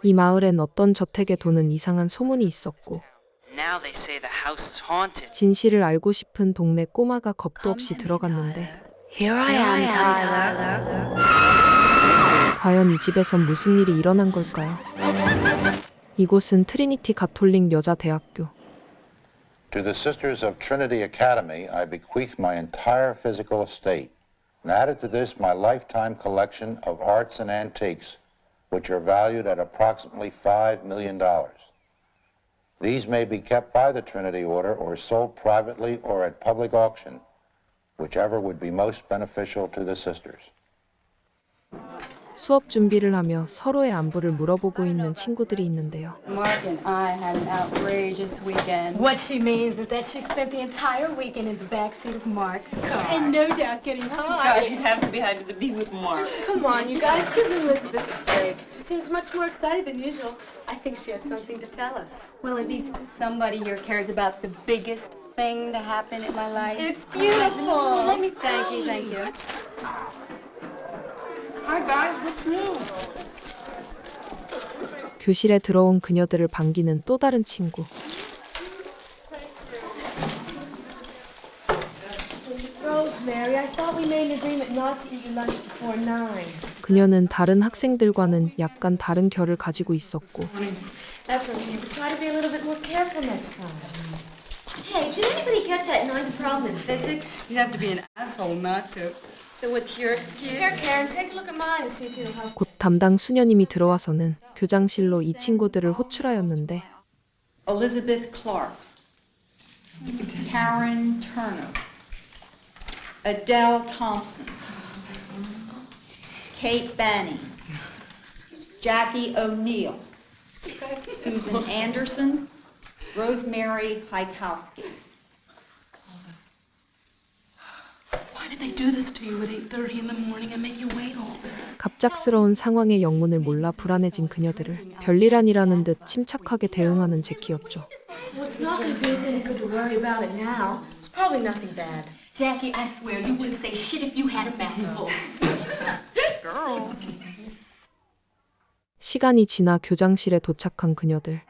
이 마을엔 어떤 저택에 도는 이상한 소문이 있었고 Now they say the house is haunted. 진실을 알고 싶은 동네 꼬마가 겁도 없이 들어갔는데 Here I am, Tyler. 과연 이 집에선 무슨 일이 일어난 걸까요? 이곳은 트리니티 가톨릭 여자대학교. To the Sisters of Trinity Academy, I bequeath my entire physical estate, and added to this my lifetime collection of arts and antiques, which are valued at approximately $5 million. These may be kept by the Trinity Order or sold privately or at public auction, whichever would be most beneficial to the sisters. 수업 준비를 하며 서로의 안부를 물어보고 있는 친구들이 있는데요. Mark and I had an outrageous weekend. What she means is that she spent the entire weekend in the backseat of Mark's car. And no doubt getting high. You'd have to be high just to be with Mark. Come on, you guys, give Elizabeth a break. She seems much more excited than usual. I think she has something to tell us. Well, at least somebody here cares about the biggest thing to happen in my life. It's beautiful. Well, let me thank you, thank you. Hi guys, what's new? 교실에 들어온 그녀들을 반기는 또 다른 친구. Rosemary, I thought we made an agreement not to eat your lunch before 9. 그녀는 다른 학생들과는 약간 다른 결을 가지고 있었고 That's okay, but try to be a little bit more careful next time. Hey, did anybody get that ninth problem in physics? You'd have to be an asshole not to. So what's your excuse? Here, Karen, take a look at mine and see if it'll help. 곧 담당 수녀님이 들어와서는 교장실로 이 친구들을 호출하였는데 Elizabeth Clark, Karen Turner, Adele Thompson, Kate Banning, Jackie O'Neill, Susan Anderson, Rosemary Hykowski. Why did they do this to you at 8:30 in the morning and make you wait all day? 갑작스러운 상황의 영문을 몰라 불안해진 그녀들을 별일 아니라는 듯 침착하게 대응하는 제키였죠. Well, it's not going to do us any good to worry about it now. It's probably nothing bad. Jackie, I swear you wouldn't say shit if you had a mouthful. 시간이 지나 교장실에 도착한 그녀들.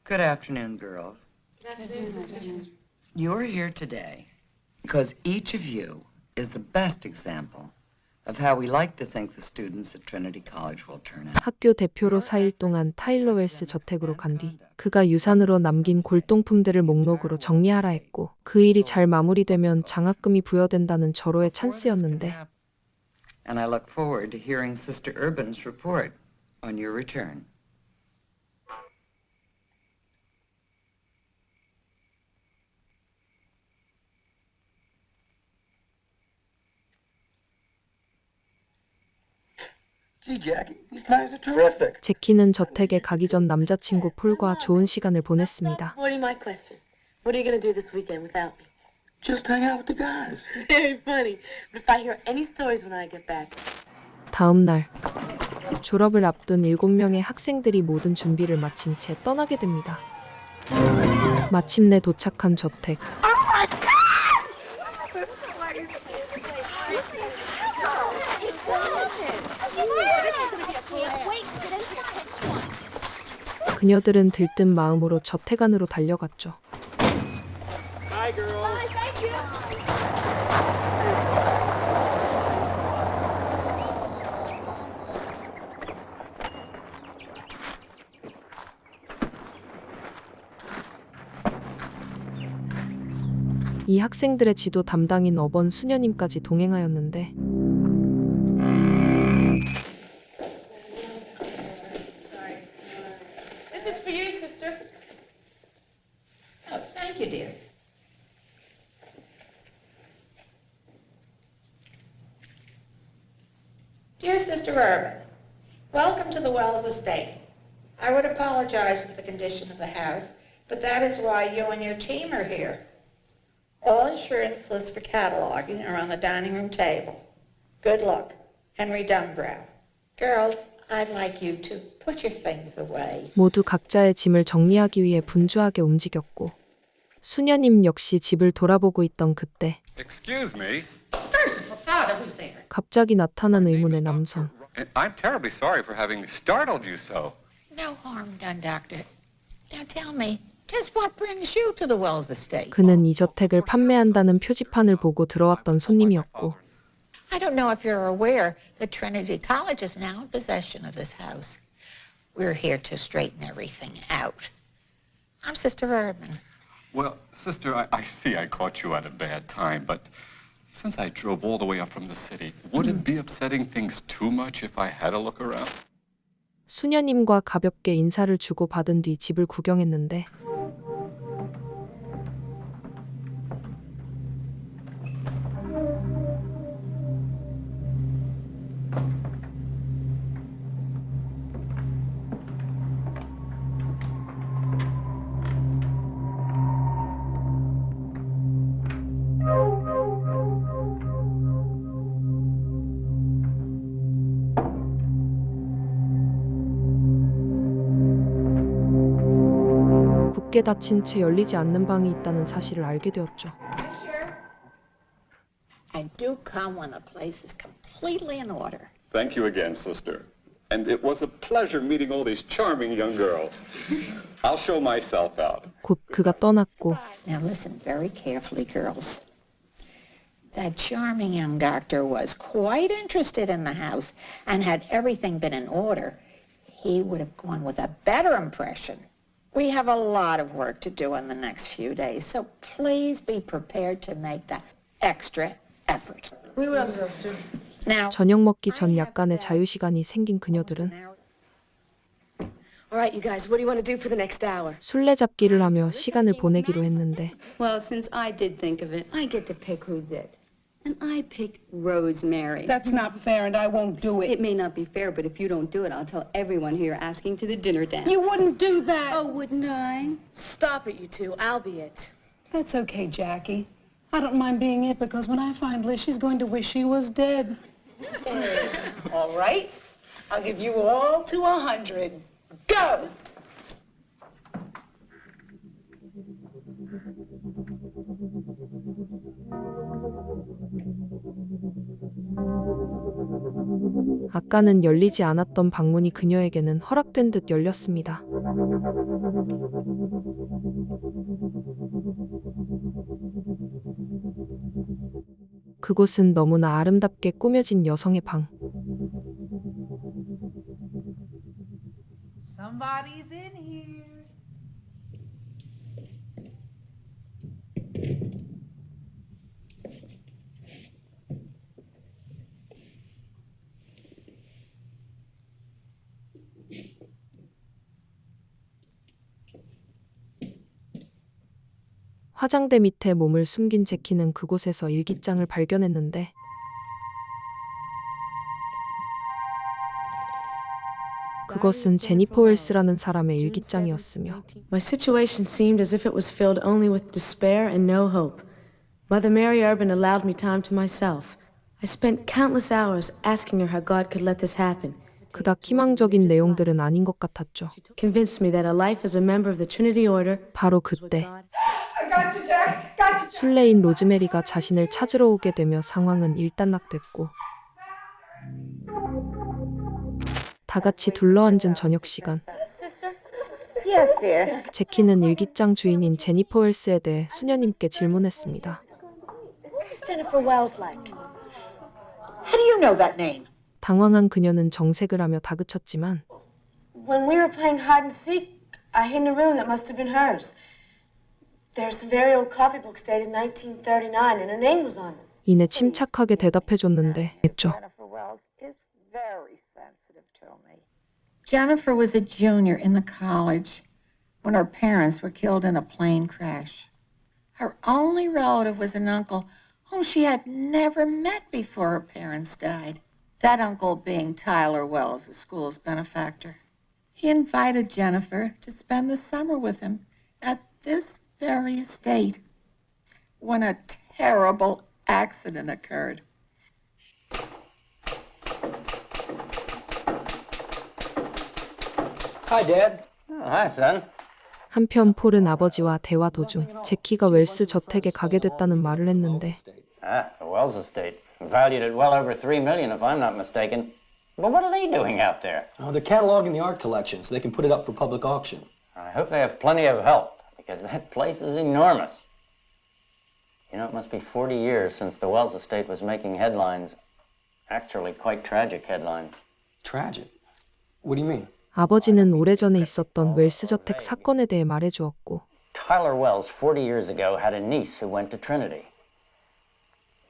Good afternoon, girls. You're here today because each of you is the best example of how we like to think the students at Trinity College will turn out. 학교 대표로 4일 동안 타일러 웰스 저택으로 간 뒤 그가 유산으로 남긴 골동품들을 목록으로 정리하라 했고 그 일이 잘 마무리되면 장학금이 부여된다는 절호의 찬스였는데 And I look forward to hearing Sister Urban's report on your return. Gee, Jackie, these guys are terrific. 제키는 저택에 가기 전 남자친구 폴과 좋은 시간을 보냈습니다. Morty, my question. What are you going to do this weekend without me? Just hang out with the guys. Very funny. But if I hear any stories when I get back. 다음 날 졸업을 앞둔 7명의 학생들이 모든 준비를 마친 채 떠나게 됩니다. 마침내 도착한 저택. 그녀들은 들뜬 마음으로 저택 안으로 달려갔죠. Bye, girls. 이 학생들의 지도 담당인 어번 수녀님까지 동행하였는데 This is for you, sister. Oh, thank you, dear. Dear Sister Urban, welcome to the Wells estate. I would apologize for the condition of the house, but that is why you and your team are here. All insurance lists for cataloging are on the dining room table. Good luck. Henry Dumbrow. Girls, I'd like you to put your things away. 모두 각자의 짐을 정리하기 위해 분주하게 움직였고 수녀님 역시 집을 돌아보고 있던 그때 Excuse me. Merciful Father, who's there? 갑자기 나타난 의문의 남성. I'm terribly sorry for having startled you so. No harm done, Doctor. Now tell me, just what brings you to the Wells estate? 그는 이 저택을 판매한다는 표지판을 보고 들어왔던 손님이었고 I don't know if you're aware that Trinity College is now in possession of this house. We're here to straighten everything out. I'm Sister Urban. Well, sister, I see I caught you at a bad time, but since I drove all the way up from the city, would it be upsetting things too much if I had a look around? 수녀님과 가볍게 인사를 주고 받은 뒤 집을 구경했는데 굳게 닫힌 채 열리지 않는 방이 있다는 사실을 알게 되었죠. And do come when the place is completely in order. Thank you again, sister. And it was a pleasure meeting all these charming young girls. I'll show myself out. 곧 그가 떠났고 Now listen very carefully, girls. That charming young doctor was quite interested in the house, and had everything been in order, he would have gone with a better impression. We have a lot of work to do in the next few days, so please be prepared to make that extra effort. We will, sister. Now, 저녁 먹기 전 약간의 자유시간이 생긴 그녀들은 All right, you guys, what do you want to do for the next hour? 술래잡기를 하며 시간을 보내기로 했는데 Well, since I did think of it, I get to pick who's it. And I picked Rosemary. That's not fair, and I won't do It it. may not be fair, but if you don't do it, I'll tell everyone here asking to the dinner dance. You wouldn't do that. Oh, wouldn't I? Stop it, you two. I'll be it. That's okay, Jackie. I don't mind being it because when I find Liz, she's going to wish she was dead. All right. I'll give you all to 100. Go! 아까는 열리지 않았던 방문이 그녀에게는 허락된 듯 열렸습니다. 그곳은 너무나 아름답게 꾸며진 여성의 방. Somebody's in here. 화장대 밑에 몸을 숨긴 제키는 그곳에서 일기장을 발견했는데 그것은 제니퍼 웰스라는 사람의 일기장이었으며 My situation seemed as if it was filled only with despair and no hope. Mother Mary Urban allowed me time to myself. I spent countless hours asking her how God could let this happen. 그닥 희망적인 내용들은 아닌 것 같았죠. Convinced me that a life as a member of the Trinity Order 바로 그때 순례인 로즈메리가 자신을 찾으러 오게 되며 상황은 일단락됐고 다 같이 둘러앉은 저녁 시간. yes, dear. 제키는 일기장 주인인 제니퍼 웰스에 대해 수녀님께 질문했습니다. What's Jennifer Wells like? How do you know that name? 당황한 그녀는 정색을 하며 다그쳤지만 When we were playing hide and seek, I hid in a room that must have been hers. There's some very old copybooks dated 1939, and her name was on them. 이내 침착하게 대답해줬는데 했죠. Jennifer Wells is very sensitive to me. Jennifer was a junior in the college when her parents were killed in a plane crash. Her only relative was an uncle whom she had never met before her parents died. That uncle being Tyler Wells, the school's benefactor. He invited Jennifer to spend the summer with him at this very estate when a terrible accident occurred. Hi, Dad. Oh, hi, son. 한편 폴은 아버지와 대화 도중 제키가 웰스 저택에 가게 됐다는 말을 했는데 Ah, the Wells estate. Valued at well over $3 million, if I'm not mistaken. But what are they doing out there? Oh, they're cataloging the art collection so they can put it up for public auction. I hope they have plenty of help, because that place is enormous. You know, it must be 40 years since the Wells estate was making headlines. Actually, quite tragic headlines. Tragic? What do you mean? 아버지는 오래전에 있었던 웰스 저택 사건에 대해 말해주었고 Tyler Wells, 40 years ago, had a niece who went to Trinity.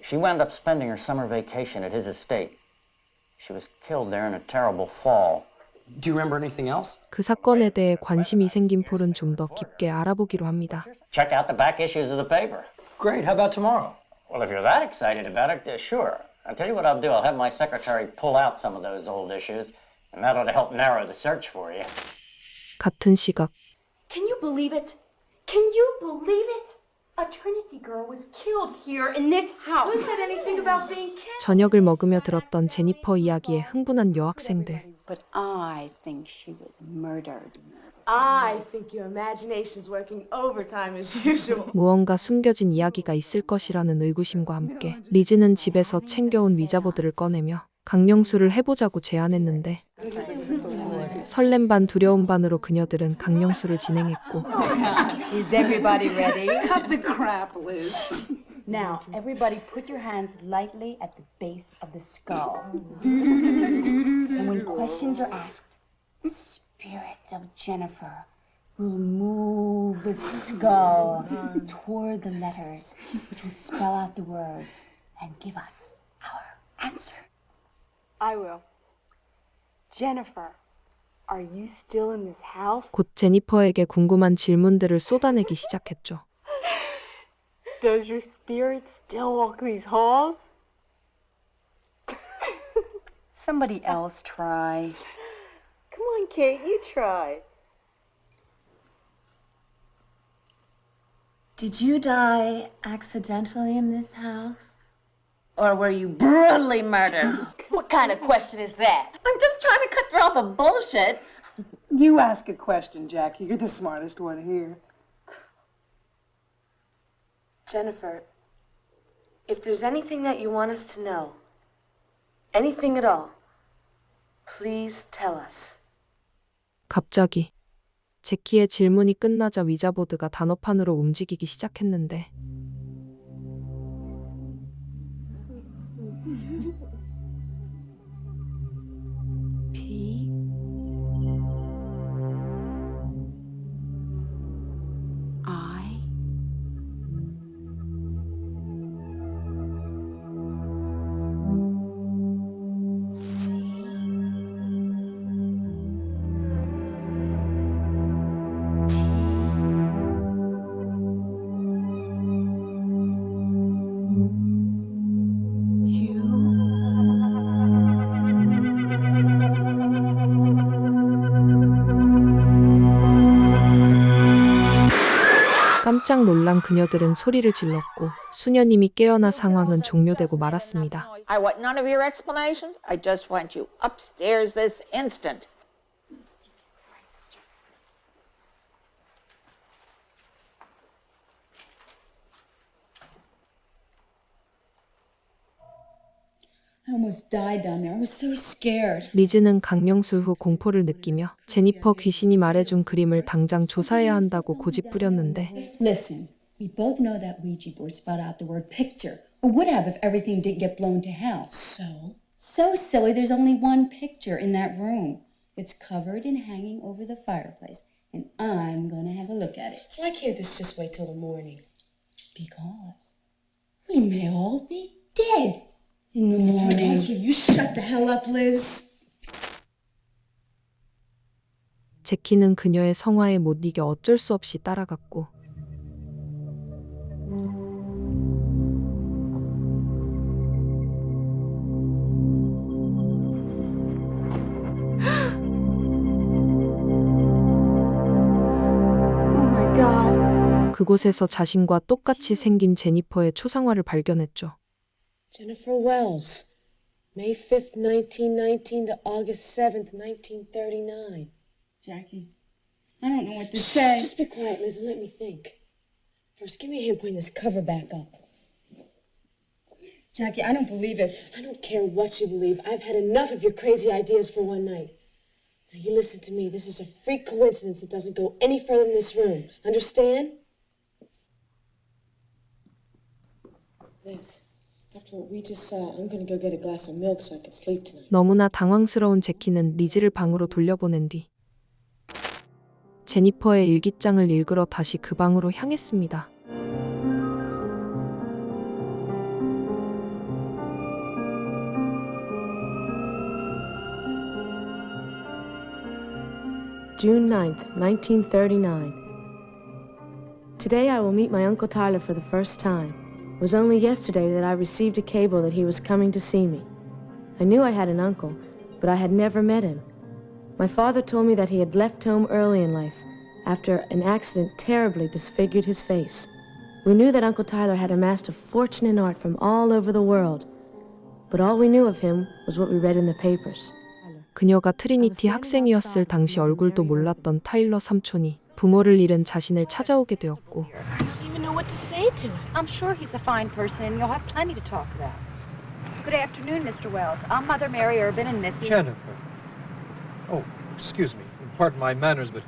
She wound up spending her summer vacation at his estate. She was killed there in a terrible fall. Do you remember anything else? 그 사건에 대해 관심이 생긴 폴은 좀 더 깊게 알아보기로 합니다. Check out the back issues of the paper. Great, how about tomorrow? Well, if you're that excited about it, sure. I'll tell you what I'll do. I'll have my secretary pull out some of those old issues, and that ought to help narrow the search for you. 같은 시각 Can you believe it? Can you believe it? A Trinity girl was killed here in this house. Who said anything about being killed? 저녁을 먹으며 들었던 제니퍼 이야기에 흥분한 여학생들. But I think she was murdered. I think your imagination's working overtime as usual. 무언가 숨겨진 이야기가 있을 것이라는 의구심과 함께 리즈는 집에서 챙겨온 위자보드를 꺼내며 강령술을 해보자고 제안했는데 설렘 반 두려움 반으로 그녀들은 강령술을 진행했고 Is everybody ready? Cut the crap, Liz. Now, everybody put your hands lightly at the base of the skull. And when questions are asked, the spirit of Jennifer will move the skull toward the letters, which will spell out the words and give us our answer. I will. Jennifer, are you still in this house? 곧 제니퍼에게 궁금한 질문들을 쏟아내기 시작했죠. Does your spirit still walk these halls? Somebody else try. Come on, Kate, you try. Did you die accidentally in this house? Or were you brutally murdered? What kind of question is that? I'm just trying to cut through all the bullshit. You ask a question, Jackie. You're the smartest one here. Jennifer, if there's anything that you want us to know, anything at all, please tell us. 갑자기 제키의 질문이 끝나자 위자보드가 단어판으로 움직이기 시작했는데 P I C T 깜짝 놀란 그녀들은 소리를 질렀고 수녀님이 깨어나 상황은 종료되고 말았습니다. I want none of your explanations. I just want you upstairs this instant. I almost died down there. I was so scared. 리즈는 강령술 후 공포를 느끼며 제니퍼 귀신이 말해준 그림을 당장 조사해야 한다고 고집부렸는데 Listen, we both know that Ouija board spelled out the word picture. Or would have if everything didn't get blown to hell. So? So silly, there's only one picture in that room. It's covered and hanging over the fireplace. And I'm gonna have a look at it. Why can't this just wait till the morning? Because we may all be dead in the morning. Will you shut the hell up, Liz? 제키는 그녀의 성화에 못 이겨 어쩔 수 없이 따라갔고 그곳에서 자신과 똑같이 생긴 제니퍼의 초상화를 발견했죠. Jennifer Wells, May 5th, 1919 to August 7th, 1939. Jackie, I don't know what to say. Just be quiet, Liz, and let me think. First, give me a hand putting this cover back up. Jackie, I don't believe it. I don't care what you believe. I've had enough of your crazy ideas for one night. Now, you listen to me. This is a freak coincidence that doesn't go any further than this room. Understand? Liz, after what we just saw, I'm gonna go get a glass of milk so I can sleep tonight. 너무나 당황스러운 제키는 리즈를 방으로 돌려보낸 뒤 제니퍼의 일기장을 읽으러 다시 그 방으로 향했습니다. June 9th, 1939. Today I will meet my Uncle Tyler for the first time. It was only yesterday that I received a cable that he was coming to see me. I knew I had an uncle, but I had never met him. My father told me that he had left home early in life, after an accident terribly disfigured his face. We knew that Uncle Tyler had amassed a fortune in art from all over the world, but all we knew of him was what we read in the papers. 그녀가 트리니티 학생이었을 당시 얼굴도 몰랐던 타일러 삼촌이 부모를 잃은 자신을 찾아오게 되었고 I don't even know what to say to him. I'm sure he's a fine person and you'll have plenty to talk about. Good afternoon, Mr. Wells. I'm Mother Mary Urban and this is... Jennifer. Oh, excuse me. Pardon my manners, but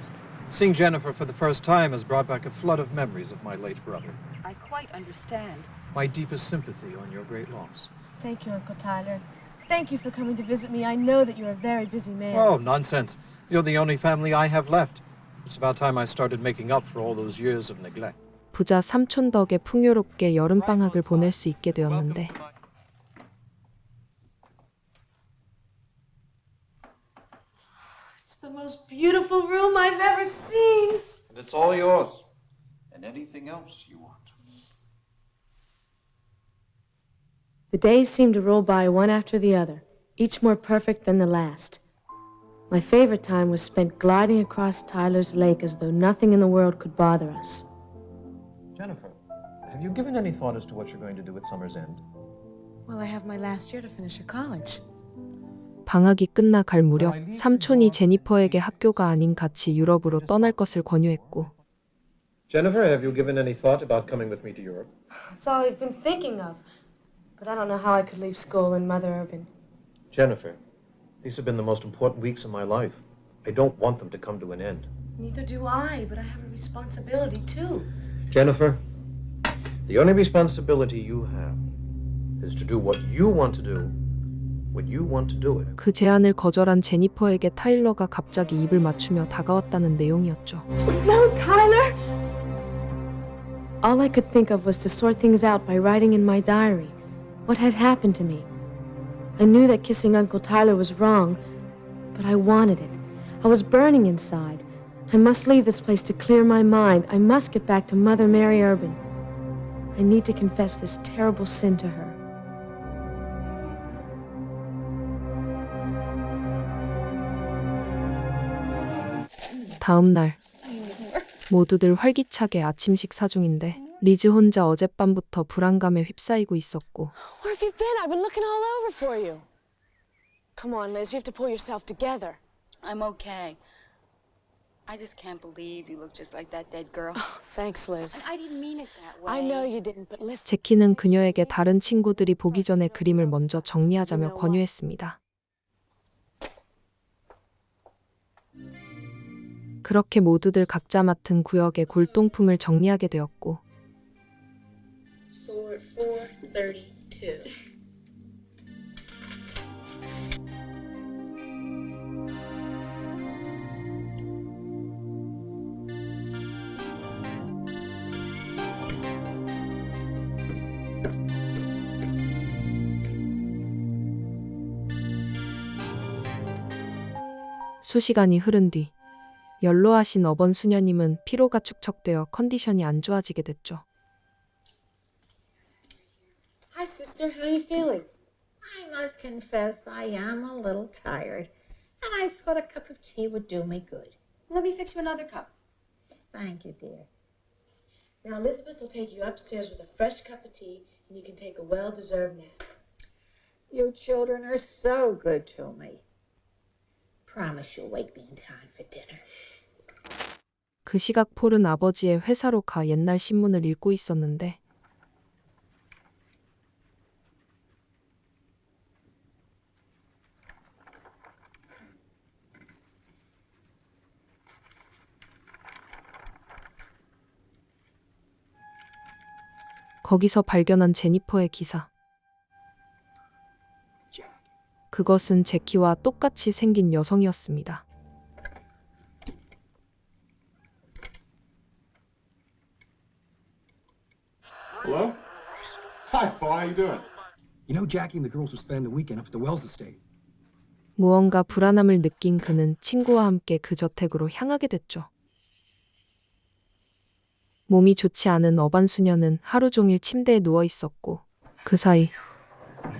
seeing Jennifer for the first time has brought back a flood of memories of my late brother. I quite understand. My deepest sympathy on your great loss. Thank you, Uncle Tyler. Thank you for coming to visit me. I know that you're a very busy man. Oh, nonsense. You're the only family I have left. It's about time I started making up for all those years of neglect. 부자 삼촌 덕에 풍요롭게 여름방학을 보낼 수 있게 되었는데 It's the most beautiful room I've ever seen. And it's all yours. And anything else you want. The days seemed to roll by one after the other, each more perfect than the last. My favorite time was spent gliding across Tyler's Lake as though nothing in the world could bother us. Jennifer, have you given any thought as to what you're going to do at summer's end? Well, I have my last year to finish at college. 방학이 끝나 갈 무렵 삼촌이 제니퍼에게 학교가 아닌 같이 유럽으로 떠날 것을 권유했고 Jennifer, have you given any thought about coming with me to Europe? That's all I've been thinking of. But I don't know how I could leave school in Mother Urban. Jennifer, these have been the most important weeks of my life. I don't want them to come to an end. Neither do I, but I have a responsibility too. Jennifer, the only responsibility you have is to do what you want to do when you want to do it. 그 제안을 거절한 제니퍼에게 타일러가 갑자기 입을 맞추며 다가왔다는 내용이었죠. No, Tyler! All I could think of was to sort things out by writing in my diary what had happened to me. I knew that kissing Uncle Tyler was wrong, but I wanted it. I was burning inside. I must leave this place to clear my mind. I must get back to Mother Mary Urban. I need to confess this terrible sin to her. 다음 날 모두들 활기차게 아침 식사 중인데 리즈 혼자 어젯밤부터 불안감에 휩싸이고 있었고 Where have you been? I've been looking all over for you. Come on, Liz, you have to pull yourself together. I'm okay. I just can't believe you look just like that dead girl. Thanks, Liz. I didn't mean it that way. I know you didn't, but listen. 제키는 그녀에게 다른 친구들이 보기 전에 그림을 먼저 정리하자며 권유했습니다. 그렇게 모두들 각자 맡은 구역의 골동품을 정리하게 되었고 Sword 432. 수시간이 흐른 뒤 연로하신 어번 수녀님은 피로가 축적되어 컨디션이 안 좋아지게 됐죠. Hi, sister. How are you feeling? I must confess I am a little tired, and I thought a cup of tea would do me good. Let me fix you another cup. Thank you, dear. Now, Elizabeth will take you upstairs with a fresh cup of tea, and you can take a well-deserved nap. You children are so good to me. Promise you'll wake me in time for dinner. 그 시각 폴은 아버지의 회사로 가 옛날 신문을 읽고 있었는데 거기서 발견한 제니퍼의 기사. 그것은 제키와 똑같이 생긴 여성이었습니다. Hello? Hi, Paul. How you doing? You know, Jackie and the girls will spend the weekend up at the Wells estate. 무언가 불안함을 느낀 그는 친구와 함께 그 저택으로 향하게 됐죠. 몸이 좋지 않은 어반 수녀는 하루 종일 침대에 누워 있었고 그 사이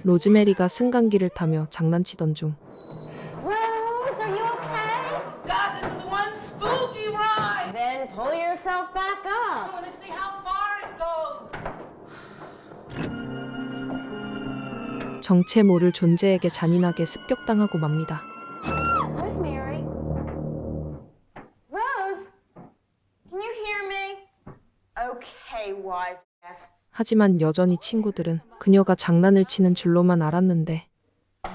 로즈메리가 승강기를 타며 장난치던 중 Rose, are you okay? Oh God, this is one spooky ride. Then pull yourself back up. I want to see how far it goes. 정체 모를 존재에게 잔인하게 습격당하고 맙니다. Rosemary. Rose, can you hear me? Okay, wise ass. 하지만 여전히 친구들은 그녀가 장난을 치는 줄로만 알았는데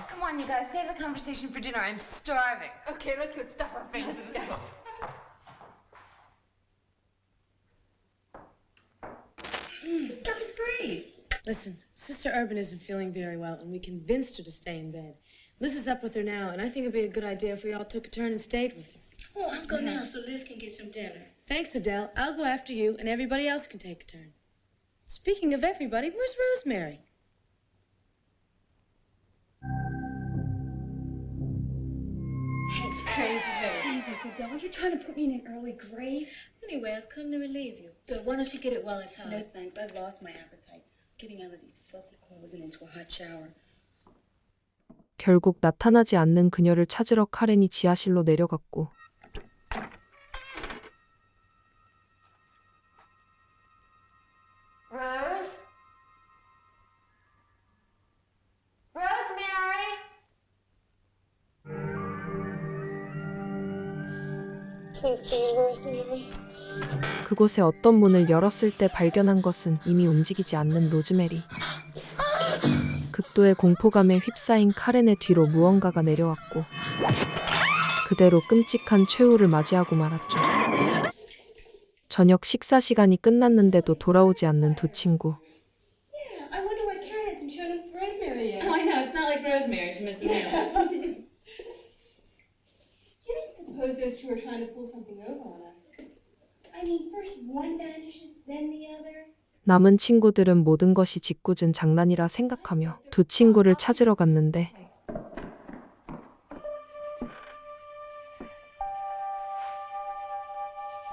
Come on, you guys, save the conversation for dinner. I'm starving. Okay, let's go stuff our faces. This stuff is great. Listen, Sister Urban isn't feeling very well, and we convinced her to stay in bed. Liz is up with her now, and I think it'd be a good idea if we all took a turn and stayed with her. Oh, I'll go now so Liz can get some dinner. Thanks, Adele. I'll go after you, and everybody else can take a turn. Speaking of everybody, where's Rosemary? Jesus, Adele, you're trying to put me in an early grave? Anyway, I've come to relieve you. Good. Why don't you get it while it's hot? No thanks, I've lost my appetite. Getting out of these filthy clothes and into a hot shower. 결국 나타나지 않는 그녀를 찾으러 카렌이 지하실로 내려갔고 Rose? Rosemary? Please be Rosemary. 그곳에 어떤 문을 열었을 때 발견한 것은 이미 움직이지 않는 로즈메리. 극도의 공포감에 휩싸인 카렌의 뒤로 무언가가 내려왔고 그대로 끔찍한 최후를 맞이하고 말았죠. 저녁 식사 시간이 끝났는데도 돌아오지 않는 두 친구. Yeah, I wonder why Karen hasn't shown up for Rosemary yet. Oh, I know. It's not like Rosemary to miss a meal. You don't suppose those two are trying to pull something over on us? I mean, first one vanishes, then the other. 남은 친구들은 모든 것이 짓궂은 장난이라 생각하며 두 친구를 찾으러 갔는데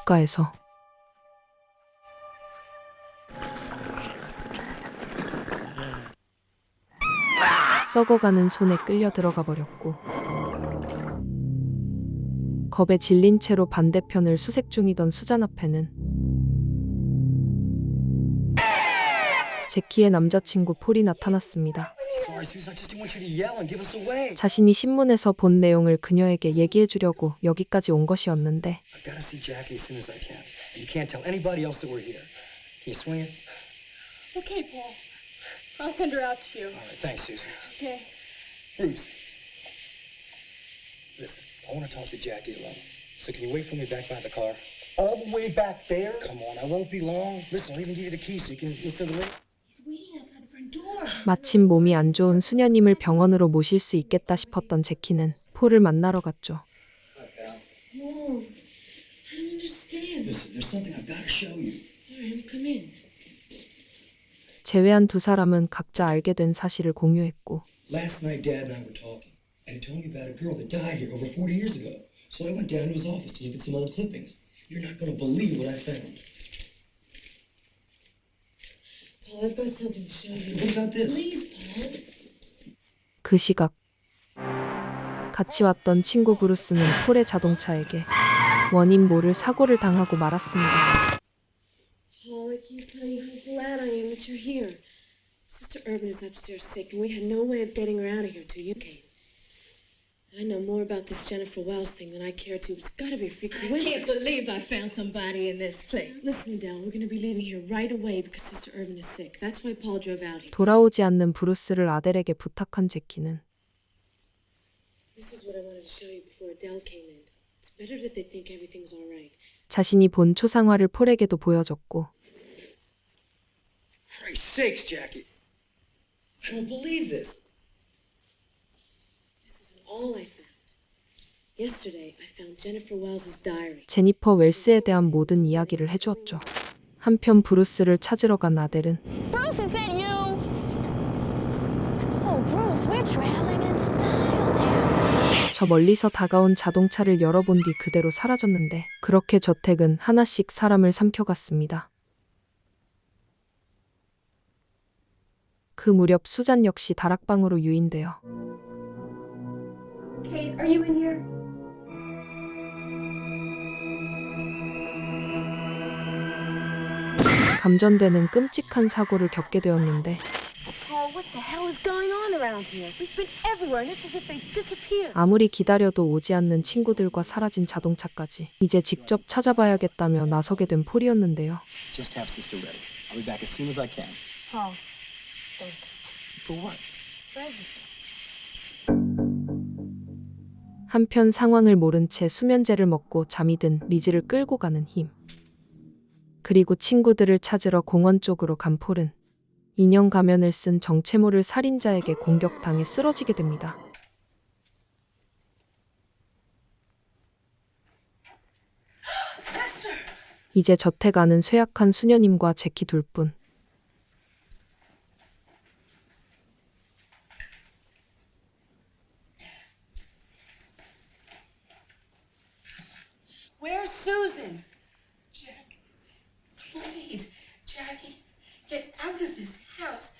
가에서 썩어가는 손에 끌려 들어가 버렸고 겁에 질린 채로 반대편을 수색 중이던 수잔 앞에는 제키의 남자친구 폴이 나타났습니다. Sorry, Susan. I just didn't want you to yell and give us away. 자신이 신문에서 본 내용을 그녀에게 얘기해 주려고 여기까지 온 것이었는데 I've got to see Jackie as soon as I can. And you can't tell anybody else that we're here. Can you swing it? Okay, Paul. I'll send her out to you. All right, thanks, Susan. Okay. Bruce. Listen, I want to talk to Jackie alone. So can you wait for me back by the car? All the way back there? Come on, I won't be long. Listen, I'll even give you the key so you can listen to the radio. He's waiting outside the front door. 마침 몸이 안 좋은 수녀님을 병원으로 모실 수 있겠다 싶었던 제키는 폴을 만나러 갔죠. Whoa, I don't understand. Listen, there's something I've got to show you. All right, come in. 제외한 두 사람은 각자 알게 된 사실을 공유했고 Last night, Dad and I were talking, and he told me about a girl that died here over 40 years ago. So I went down to his office to look at some old clippings. You're not going to believe what I found. Paul, I've got something to show you. What about this? Please, Paul. 그 시각 같이 왔던 친구 브루스는 폴의 자동차에게 원인 모를 사고를 당하고 말았습니다. Paul, I can't tell you how glad I am that you're here. Sister Urban is upstairs sick, and we had no way of getting her out of here till you came. I know more about this Jennifer Wells thing than I care to. It's gotta be a freak I coincidence. can't believe I found somebody in this place. Listen, Adele, we're gonna be leaving here right away because Sister Urban is sick. That's why Paul drove out here. 돌아오지 않는 브루스를 아델에게 부탁한 제키는 This is what I wanted to show you before Adele came in. It's better that they think everything's all right. 자신이 본 초상화를 폴에게도 보여줬고 Christ's sakes, Jackie. I don't believe this. This isn't all I found. Yesterday, I found Jennifer Wells's diary. 제니퍼 웰스에 대한 모든 이야기를 해주었죠. 한편 브루스를 찾으러 간 아델은 Bruce, is that you? Oh, Bruce, we're traveling in style now. 저 멀리서 다가온 자동차를 열어본 뒤 그대로 사라졌는데 그렇게 저택은 하나씩 사람을 삼켜갔습니다. 그 무렵 수잔 역시 다락방으로 유인되어 Kate, are you in here? 감전되는 끔찍한 사고를 겪게 되었는데 Paul, what the hell is going on around here? We've been everywhere, and it's as if they disappeared. 아무리 기다려도 오지 않는 친구들과 사라진 자동차까지 이제 직접 찾아봐야겠다며 나서게 된 폴이었는데요. Just have sister ready. I'll be back as soon as I can. Paul, thanks. For what? For everything. 한편 상황을 모른 채 수면제를 먹고 잠이 든 리즈를 끌고 가는 힘. 그리고 친구들을 찾으러 공원 쪽으로 간 폴은 인형 가면을 쓴 정체 모를 살인자에게 공격당해 쓰러지게 됩니다. 이제 저택 안은 쇠약한 수녀님과 제키 둘뿐. Where's Susan? Jack, please, Jackie, get out of this house.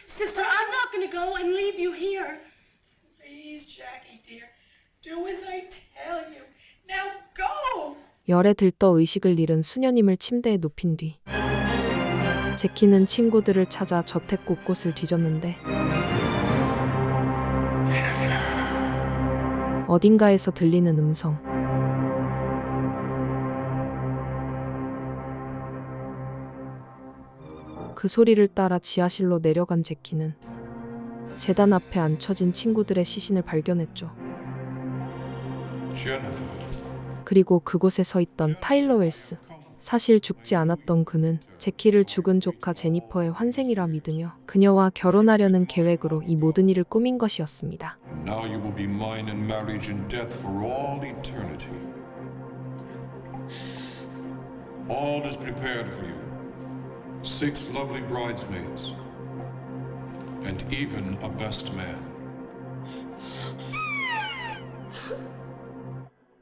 Sister, I'm not going to go and leave you here. Please, Jackie, dear, do as I tell you. Now go! 열에 들떠 의식을 잃은 수녀님을 침대에 눕힌 뒤 제키는 친구들을 찾아 저택 곳곳을 뒤졌는데 어딘가에서 들리는 음성. 그 소리를 따라 지하실로 내려간 제키는 재단 앞에 앉혀진 친구들의 시신을 발견했죠. 그리고 그곳에 서 있던 타일러 웰스. 사실 죽지 않았던 그는 제키를 죽은 조카 제니퍼의 환생이라 믿으며 그녀와 결혼하려는 계획으로 이 모든 일을 꾸민 것이었습니다. Now you will be mine in marriage and death for all eternity. All is prepared for you. 6 lovely bridesmaids, and even a best man.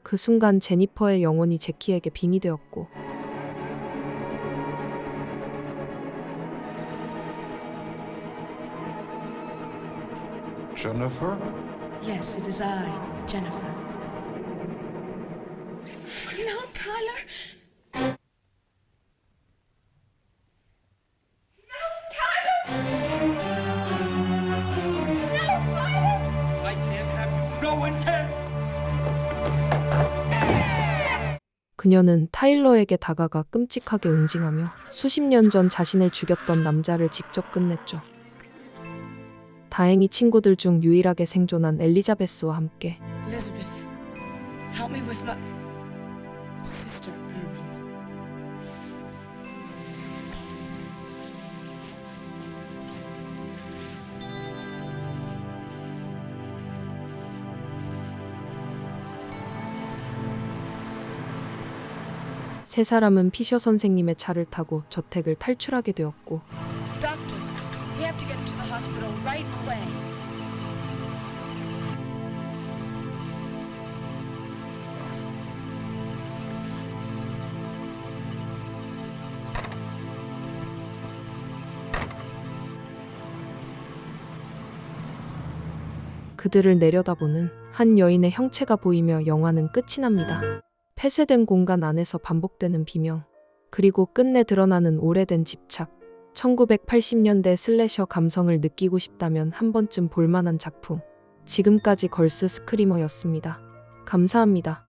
그 순간 제니퍼의 영혼이 제키에게 빙이 되었고 Jennifer? Yes, it is I, Jennifer. No, Tyler. I can't have you. No one can. 그녀는 타일러에게 다가가 끔찍하게 응징하며 수십 년 전 자신을 죽였던 남자를 직접 끝냈죠. 다행히 친구들 중 유일하게 생존한 엘리자베스와 함께 Elizabeth, help me with my sister Urban. 세 사람은 피셔 선생님의 차를 타고 저택을 탈출하게 되었고 Doctor, we have to get him to the hospital right away. 그들을 내려다보는 한 여인의 형체가 보이며 영화는 끝이 납니다. 폐쇄된 공간 안에서 반복되는 비명, 그리고 끝내 드러나는 오래된 집착. 1980년대 슬래셔 감성을 느끼고 싶다면 한 번쯤 볼만한 작품. 지금까지 걸스 스크리머였습니다. 감사합니다.